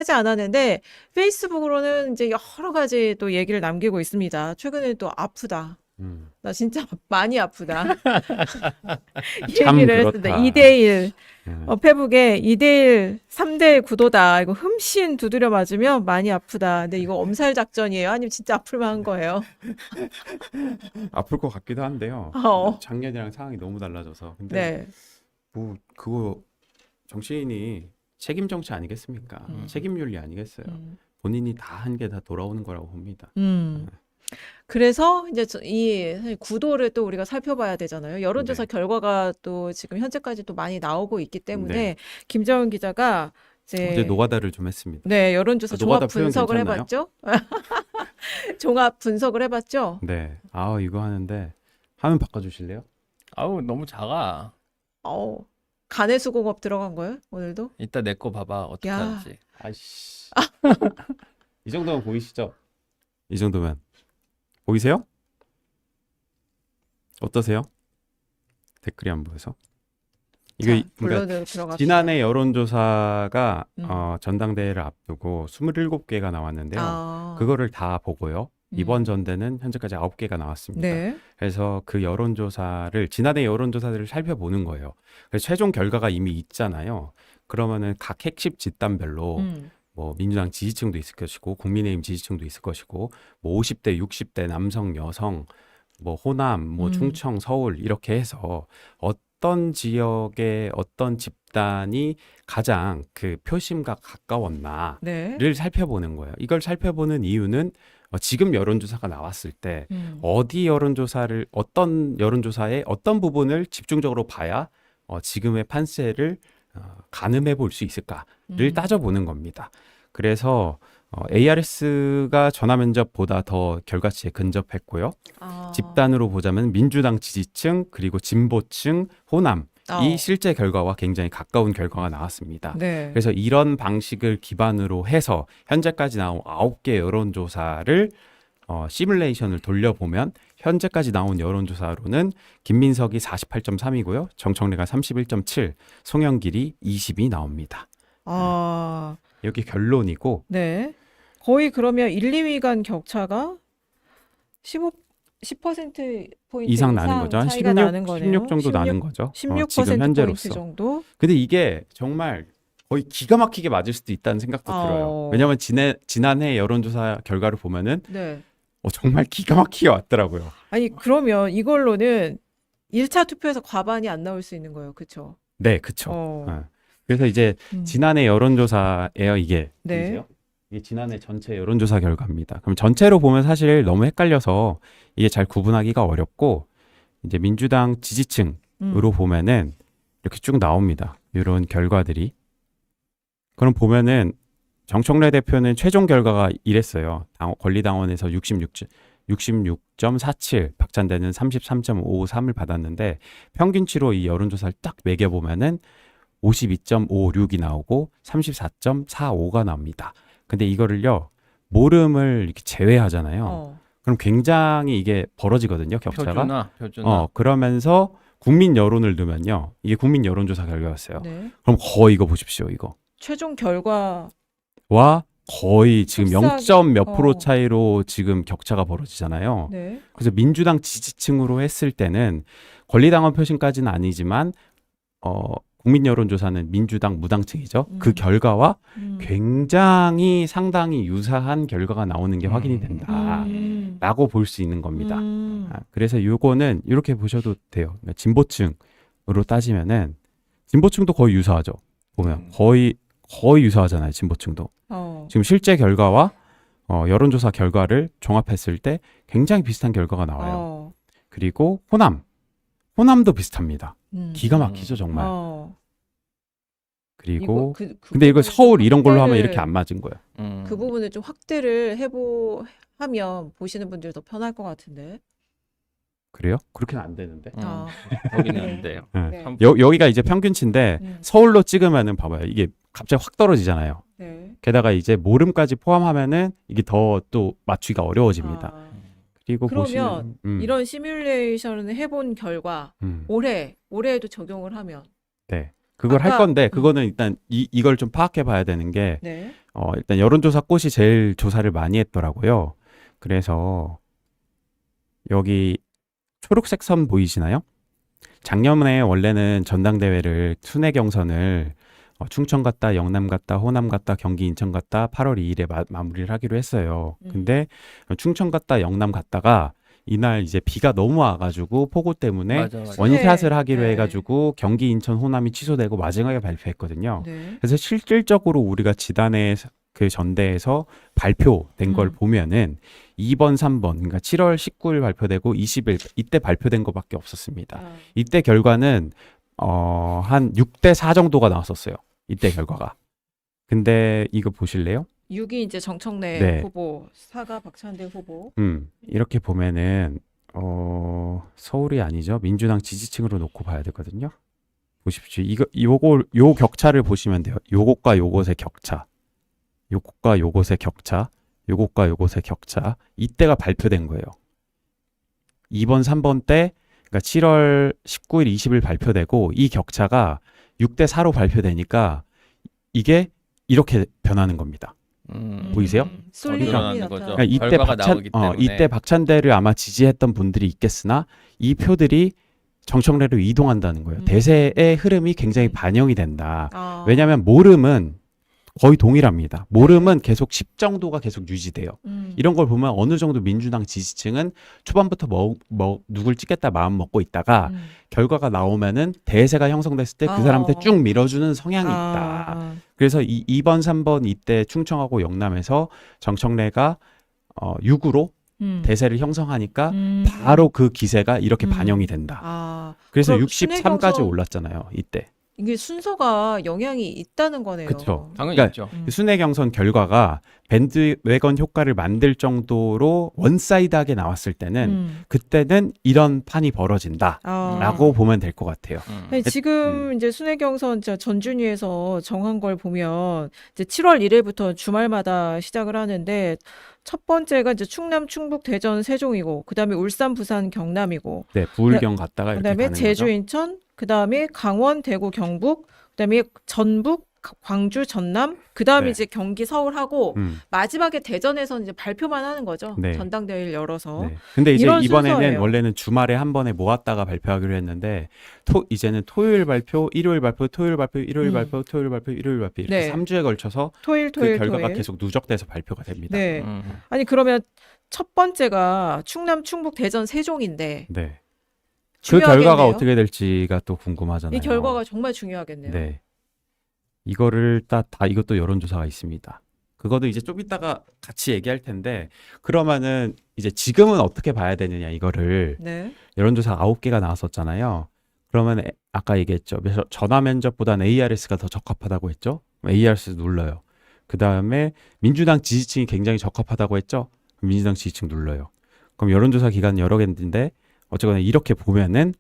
하지 않았는데 페이스북으로는 이제 여러 가지 또 얘기를 남기고 있습니다. 최근에 또 아프다. 나 진짜 많이 아프다. 이 참 얘기를 했습니다. 그렇다. 2대1. 예. 페북에 2대1, 3대1 구도다. 이거 흠씬 두드려 맞으면 많이 아프다. 근데 이거 엄살 작전이에요? 아니면 진짜 아플 만한 거예요? 아플 것 같기도 한데요. 어, 작년이랑 상황이 너무 달라져서. 근데 네. 뭐 그거 정치인이 책임 정치 아니겠습니까? 음. 책임 윤리 아니겠어요? 음. 본인이 다 한 게 다 돌아오는 거라고 봅니다. 음. 그래서 이제 이 사실 구도를 또 우리가 살펴봐야 되잖아요. 여론조사 네. 결과가 또 지금 현재까지 또 많이 나오고 있기 때문에 네. 김정은 기자가 어제 이제 노가다를 좀 했습니다. 네, 여론조사 노가다 종합 표현 분석을 괜찮나요? 해봤죠? 종합 분석을 해봤죠? 네. 아, 이거 하는데 화면 바꿔주실래요? 아우 너무 작아. 어, 간해수공업 들어간 거예요? 오늘도? 이따 내 거 봐봐 어떻게 야. 하는지. 아이씨. 이 정도면 보이시죠? 이 정도면 보이세요? 어떠세요? 댓글이 안 보여서. 이거 자, 그러니까 본론으로 들어갑시다. 지난해 여론조사가 음. 전당대회를 앞두고 27개가 나왔는데요. 아, 그거를 다 보고요. 이번 음. 전대는 현재까지 9개가 나왔습니다. 네. 그래서 그 여론조사를 지난해 여론조사들을 살펴보는 거예요. 그래서 최종 결과가 이미 있잖아요. 그러면은 각 핵심 집단별로 음. 뭐 민주당 지지층도 있을 것이고 국민의힘 지지층도 있을 것이고 뭐 50대, 60대 남성, 여성, 뭐 호남, 뭐 충청, 서울 이렇게 해서 어떤 지역의 어떤 집단이 가장 그 표심과 가까웠나를 네. 살펴보는 거예요. 이걸 살펴보는 이유는 지금 여론조사가 나왔을 때 어떤 여론조사의 어떤 부분을 집중적으로 봐야 지금의 판세를 가늠해 볼 수 있을까를 따져보는 겁니다. 그래서 ARS가 전화면접보다 더 결과치에 근접했고요. 아, 집단으로 보자면 민주당 지지층 그리고 진보층 호남 이 실제 결과와 굉장히 가까운 결과가 나왔습니다. 네. 그래서 이런 방식을 기반으로 해서 현재까지 나온 9개 여론조사를 시뮬레이션을 돌려보면 현재까지 나온 여론조사로는 김민석이 48.3이고요. 정청래가 31.7, 송영길이 20이 나옵니다. 아, 여기 결론이고 네. 거의 그러면 1, 2위 간 격차가 10%포인트 이상 나는 거죠. 한 차이가 16, 나는 거네요. 16 정도 나는 거죠. 16% 지금 포인트 현재로서. 정도? 근데 이게 정말 거의 기가 막히게 맞을 수도 있다는 생각도 들어요. 왜냐하면 지난해 여론조사 결과를 보면은 네. 정말 기가 막히게 왔더라고요. 아니, 그러면 이걸로는 1차 투표에서 과반이 안 나올 수 있는 거예요. 그쵸? 네, 그쵸. 어. 그래서 이제 지난해 여론조사예요, 이게. 네. 보이세요? 이게 지난해 전체 여론조사 결과입니다. 그럼 전체로 보면 사실 너무 헷갈려서 이게 잘 구분하기가 어렵고 이제 민주당 지지층으로 보면은 이렇게 쭉 나옵니다. 이런 결과들이. 그럼 보면은 정청래 대표는 최종 결과가 이랬어요. 권리당원에서 66.47, 박찬대는 33.53을 받았는데 평균치로 이 여론조사를 딱 매겨보면은 52.56이 나오고 34.45가 나옵니다. 근데 이거를요, 모름을 이렇게 제외하잖아요. 그럼 굉장히 이게 벌어지거든요, 격차가. 표준화. 그러면서 국민 여론을 넣으면요, 이게 국민 여론조사 결과였어요. 네. 그럼 거의 이거 보십시오, 이거. 최종 결과 와 거의 지금 흡사하게, 0. 몇 프로 차이로 지금 격차가 벌어지잖아요. 네. 그래서 민주당 지지층으로 했을 때는 권리당원 표심까지는 아니지만 국민 여론조사는 민주당 무당층이죠. 그 결과와 굉장히 상당히 유사한 결과가 나오는 게 확인이 된다라고 볼 수 있는 겁니다. 그래서 요거는 이렇게 보셔도 돼요. 그러니까 진보층으로 따지면은 진보층도 거의 유사하죠. 보면 거의 유사하잖아요. 진보층도. 지금 실제 결과와 여론조사 결과를 종합했을 때 굉장히 비슷한 결과가 나와요. 그리고 호남도 비슷합니다. 기가 막히죠, 정말. 그리고 근데 이거 서울 이런 걸로 하면 이렇게 안 맞은 거예요. 그 부분을 좀 확대를 하면 보시는 분들이 더 편할 것 같은데. 그래요? 그렇게는 안 되는데. 거기는 안 돼요. 네. 여기가 이제 평균치인데 서울로 찍으면은 봐봐요. 이게 갑자기 확 떨어지잖아요. 네. 게다가 이제 모름까지 포함하면은 이게 더 또 맞추기가 어려워집니다. 그리고 그러면 보시면 이런 시뮬레이션을 해본 결과 올해에도 적용을 하면 네. 그걸 할 건데 그거는 일단 이걸 좀 파악해 봐야 되는 게 네. 일단 여론조사 꽃이 제일 조사를 많이 했더라고요. 그래서 여기 초록색 선 보이시나요? 작년에 원래는 전당대회를 순회 경선을 충청 갔다, 영남 갔다, 호남 갔다, 경기 인천 갔다 8월 2일에 마무리를 하기로 했어요. 근데 충청 갔다, 영남 갔다가 이날 이제 비가 너무 와가지고 폭우 때문에 맞아, 맞아. 원샷을 하기로 네. 해가지고 경기 인천 호남이 취소되고 마지막에 발표했거든요. 네. 그래서 실질적으로 우리가 지난해 그 전대에서 발표된 걸 보면은 2번, 3번, 그러니까 7월 19일 발표되고 20일 이때 발표된 것밖에 없었습니다. 아, 이때 결과는 한 6대 4 정도가 나왔었어요. 이때 결과가. 근데 이거 보실래요? 6이 이제 정청래 네. 후보, 4가 박찬대 후보. 이렇게 보면은 서울이 아니죠. 민주당 지지층으로 놓고 봐야 되거든요. 보십시오. 요 격차를 보시면 돼요. 요것과 요것의 격차. 요것과 요것의 격차. 요것과 요것의 격차. 이때가 발표된 거예요. 2번, 3번 때 그러니까 7월 19일, 20일 발표되고 이 격차가 6대 4로 발표되니까 이게 이렇게 변하는 겁니다. 보이세요? 쏠림이 늘어나는 나타나. 거죠. 그러니까 결과가 나오기 때문에. 이때 박찬대를 아마 지지했던 분들이 있겠으나 이 표들이 정청래로 이동한다는 거예요. 대세의 흐름이 굉장히 반영이 된다. 아. 왜냐하면 모름은 거의 동일합니다. 모름은 계속 10 정도가 계속 유지돼요. 이런 걸 보면 어느 정도 민주당 지지층은 초반부터 누굴 찍겠다 마음 먹고 있다가 결과가 나오면은 대세가 형성됐을 때 그 사람한테 쭉 밀어주는 성향이 있다. 그래서 2번, 3번 이때 충청하고 영남에서 정청래가 6으로 대세를 형성하니까 바로 그 기세가 이렇게 반영이 된다. 아, 그래서 그럼 63까지 순회경선- 올랐잖아요. 이때. 이게 순서가 영향이 있다는 거네요. 그쵸. 당연히 그러니까 있죠. 순회 경선 결과가 밴드웨건 효과를 만들 정도로 원사이드하게 나왔을 때는 그때는 이런 판이 벌어진다라고 아. 보면 될 것 같아요. 아니, 지금 이제 순회경선 전준위에서 정한 걸 보면 이제 7월 1일부터 주말마다 시작을 하는데 첫 번째가 이제 충남, 충북, 대전, 세종이고 그다음에 울산, 부산, 경남이고 네, 부울경 갔다가 이렇게 그다음에 가는 제주, 거죠. 인천, 그다음에 강원, 대구, 경북, 그다음에 전북, 광주, 전남, 그다음에 네. 이제 경기, 서울하고 마지막에 대전에서 이제 발표만 하는 거죠. 네. 전당대회를 열어서. 네. 근데 이제 이런 이번에는 순서예요. 원래는 주말에 한 번에 모았다가 발표하기로 했는데 이제는 토요일 발표, 일요일 발표, 토요일 발표, 일요일 발표, 토요일 발표, 일요일 발표 이렇게 네. 3주에 걸쳐서 토요일, 그 토요일, 결과가 토요일. 계속 누적돼서 발표가 됩니다. 네. 아니 그러면 첫 번째가 충남, 충북, 대전, 세종인데 네. 그 중요하겠네요. 결과가 어떻게 될지가 또 궁금하잖아요. 이 결과가 정말 중요하겠네요. 네. 이거를 다 이것도 여론조사가 있습니다. 그것도 이제 좀 이따가 같이 얘기할 텐데 그러면은 이제 지금은 어떻게 봐야 되느냐 이거를 네. 여론조사 9개가 나왔었잖아요. 그러면 아까 얘기했죠. 그래서 전화 면접보다는 ARS가 더 적합하다고 했죠. ARS 눌러요. 그 다음에 민주당 지지층이 굉장히 적합하다고 했죠. 민주당 지지층 눌러요. 그럼 여론조사 기간 여러 개인데 어쨌거나 이렇게 보면은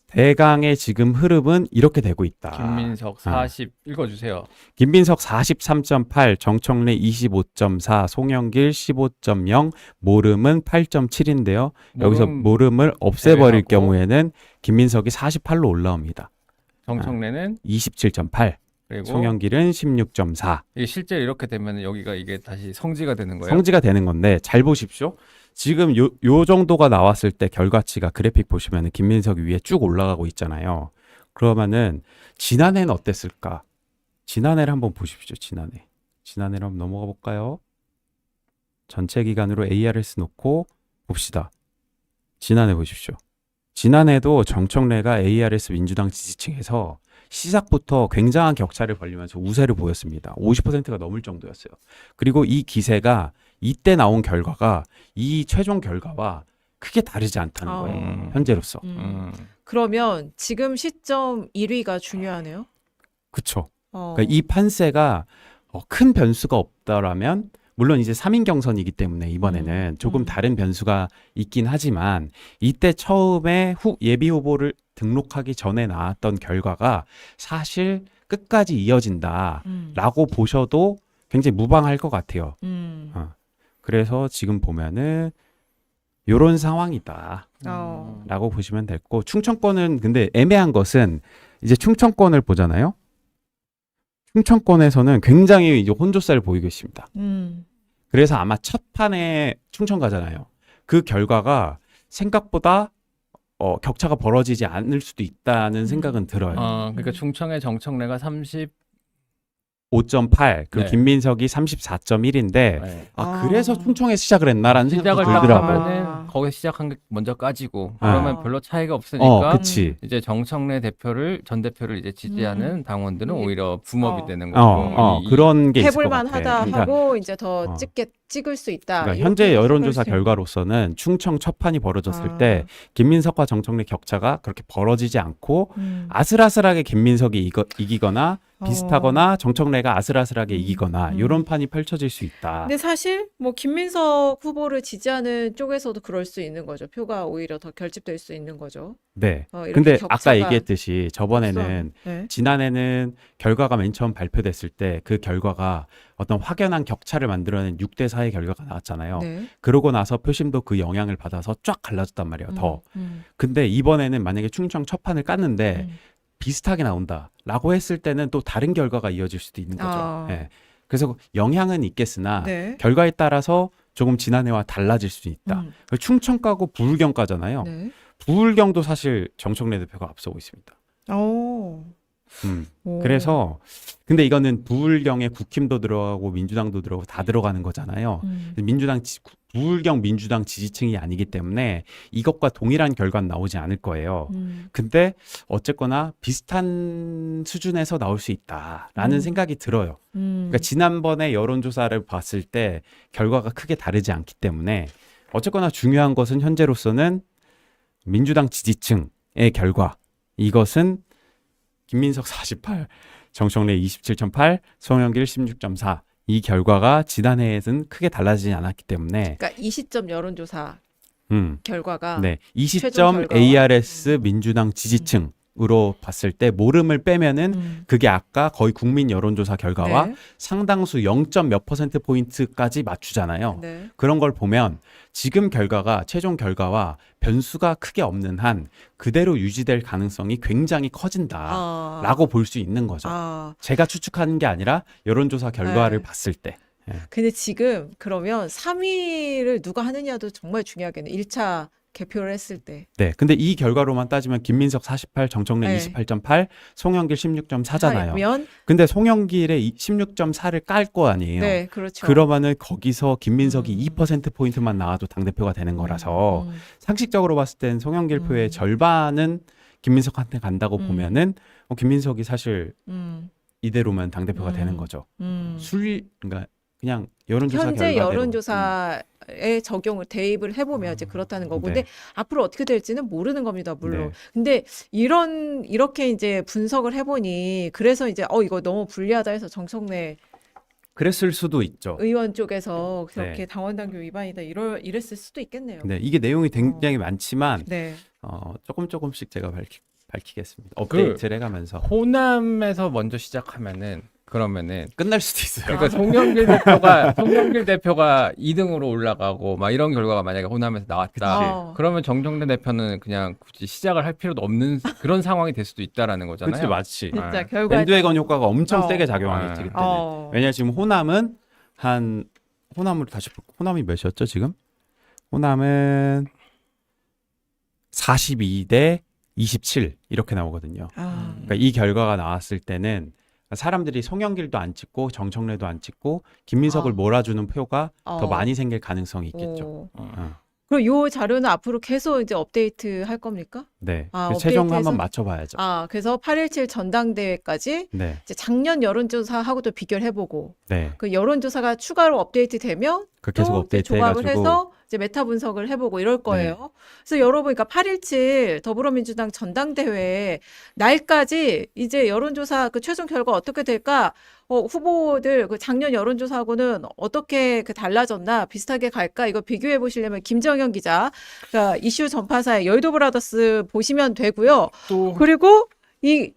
대강의 지금 흐름은 이렇게 되고 있다. 김민석 40 읽어주세요. 김민석 43.8, 정청래 25.4, 송영길 15.0, 모름은 8.7인데요. 여기서 모름을 없애버릴 제외하고. 경우에는 김민석이 48로 올라옵니다. 정청래는 27.8, 그리고 송영길은 16.4. 이게 실제 이렇게 되면 여기가 이게 다시 성지가 되는 거예요. 성지가 되는 건데 잘 보십시오. 지금 요 정도가 나왔을 때 결과치가 그래픽 보시면 김민석 위에 쭉 올라가고 있잖아요. 그러면은 지난해는 어땠을까? 지난해를 한번 보십시오. 지난해를 한번 넘어가 볼까요? 전체 기간으로 ARS 놓고 봅시다. 지난해 보십시오. 지난해도 정청래가 ARS 민주당 지지층에서 시작부터 굉장한 격차를 벌리면서 우세를 보였습니다. 50%가 넘을 정도였어요. 그리고 이 기세가 이때 나온 결과가 이 최종 결과와 크게 다르지 않다는 거예요. 현재로서. 그러면 지금 시점 1위가 중요하네요. 그렇죠. 그러니까 이 판세가 큰 변수가 없다라면 물론 이제 3인 경선이기 때문에 이번에는 조금 다른 변수가 있긴 하지만 이때 처음에 예비 후보를 등록하기 전에 나왔던 결과가 사실 끝까지 이어진다라고 보셔도 굉장히 무방할 것 같아요. 그래서 지금 보면은 요런 상황이다. 라고 보시면 됐고 충청권은 근데 애매한 것은 이제 충청권을 보잖아요. 충청권에서는 굉장히 이제 혼조세를 보이고 있습니다. 음. 그래서 아마 첫 판에 충청 가잖아요. 그 결과가 생각보다 격차가 벌어지지 않을 수도 있다는 생각은 들어요. 그러니까 충청의 정청래가 5.8, 그리고 네. 김민석이 34.1인데 네. 그래서 충청에 시작을 했나라는 생각이 시작을 딱 들더라고요. 하면은 거기서 시작한 게 먼저 까지고 그러면 아. 별로 차이가 없으니까 그치. 이제 정청래 전 대표를 이제 지지하는 당원들은 오히려 붐업이 어. 되는 거고 그런 게 있을 것 해볼만 같아. 하다 그러니까, 하고 이제 더 어. 찍을 수 있다. 그러니까 이렇게 현재 여론조사 생각할 수 있는. 결과로서는 충청 첫 판이 벌어졌을 아. 때 김민석과 정청래 격차가 그렇게 벌어지지 않고 음. 아슬아슬하게 김민석이 이기거나 비슷하거나 정청래가 아슬아슬하게 음. 이기거나 음. 이런 판이 펼쳐질 수 있다. 근데 사실 뭐 김민석 후보를 지지하는 쪽에서도 그럴 수 있는 거죠. 표가 오히려 더 결집될 수 있는 거죠. 네. 이렇게 근데 격차가 아까 얘기했듯이 저번에는 네. 지난해는 결과가 맨 처음 발표됐을 때 그 결과가 어떤 확연한 격차를 만들어낸 6대 4의 결과가 나왔잖아요. 네. 그러고 나서 표심도 그 영향을 받아서 쫙 갈라졌단 말이에요. 더. 근데 이번에는 만약에 충청 첫 판을 깠는데 비슷하게 나온다라고 했을 때는 또 다른 결과가 이어질 수도 있는 거죠. 아. 예. 그래서 영향은 있겠으나 네. 결과에 따라서 조금 지난해와 달라질 수 있다. 충청 까고 부울경 까잖아요. 네. 부울경도 사실 정청래 대표가 앞서고 있습니다. 오. 오. 그래서 근데 이거는 부울경에 국힘도 들어가고 민주당도 들어가고 다 들어가는 거잖아요. 부울경 민주당 지지층이 아니기 때문에 이것과 동일한 결과는 나오지 않을 거예요. 근데 어쨌거나 비슷한 수준에서 나올 수 있다라는 생각이 들어요. 그러니까 지난번에 여론조사를 봤을 때 결과가 크게 다르지 않기 때문에 어쨌거나 중요한 것은 현재로서는 민주당 지지층의 결과. 이것은 김민석 48, 정청래 27.8, 송영길 16.4. 이 결과가 지난해에는 크게 달라지지 않았기 때문에 그러니까 20점 여론조사 결과가 네, 최종 20점 결과와? ARS 민주당 지지층으로 봤을 때 모름을 빼면은 그게 아까 거의 국민 여론조사 결과와 네. 상당수 0. 몇 퍼센트 포인트까지 맞추잖아요. 네. 그런 걸 보면 지금 결과가 최종 결과와 변수가 크게 없는 한 그대로 유지될 가능성이 굉장히 커진다라고 볼 수 있는 거죠. 제가 추측하는 게 아니라 여론조사 결과를 네. 봤을 때. 근데 지금 그러면 3위를 누가 하느냐도 정말 중요하겠네. 1차 개표를 했을 때. 네. 근데 이 결과로만 따지면 김민석 48, 정청래 네. 28.8, 송영길 16.4잖아요. 하면 근데 송영길의 16.4를 깔 거 아니에요. 네, 그렇죠. 그러면은 거기서 김민석이 2%포인트만 나와도 당대표가 되는 음, 거라서 상식적으로 봤을 땐 송영길 표의 절반은 김민석한테 간다고 보면은 김민석이 사실 이대로면 당대표가 되는 거죠. 그러니까 그냥 여론조사 현재 결과대로. 여론조사에 적용을 대입을 해보면 이제 그렇다는 거고. 네. 근데 앞으로 어떻게 될지는 모르는 겁니다, 물론. 네. 근데 이렇게 이제 분석을 해보니 그래서 이제 이거 너무 불리하다 해서 정청래 그랬을 수도 있죠. 의원 쪽에서 그렇게 네. 당원당규 위반이다 이랬을 수도 있겠네요. 네, 이게 내용이 굉장히 많지만 네. 조금씩 제가 밝히겠습니다. 업데이트를 해가면서 호남에서 먼저 시작하면은 그러면은 끝날 수도 있어요. 그러니까 송영길 대표가 2등으로 올라가고 막 이런 결과가 만약에 호남에서 나왔다. 그치. 그러면 정청래 대표는 그냥 굳이 시작을 할 필요도 없는 그런 상황이 될 수도 있다라는 거잖아요. 그렇지, 맞지. 진짜 결과 밴드웨건 효과가 엄청 어. 세게 작용하겠지 그때는. 왜냐면 지금 호남은 호남으로 다시 호남이 몇이었죠 지금? 호남은 42대 27 이렇게 나오거든요. 그러니까 이 결과가 나왔을 때는 사람들이 송영길도 안 찍고 정청래도 안 찍고 김민석을 몰아주는 표가 더 많이 생길 가능성이 있겠죠. 그럼 요 자료는 앞으로 계속 이제 업데이트 할 겁니까? 네. 아, 그래서 최종 업데이트해서? 한번 맞춰봐야죠. 그래서 8.17 전당대회까지 네, 이제 작년 여론조사하고도 비교를 해보고 네. 그 여론조사가 추가로 업데이트되면 그 계속 또 업데이트 조합을 해가지고 해서 이제 메타 분석을 해보고 이럴 거예요. 그래서 여러분, 그러니까 8.17 더불어민주당 전당대회 날까지 이제 여론조사 그 최종 결과 어떻게 될까? 후보들 그 작년 여론조사하고는 어떻게 그 달라졌나 비슷하게 갈까? 이거 비교해 보시려면 김정현 기자, 그러니까 이슈 전파사의 여의도 브라더스 보시면 되고요. 또 그리고 이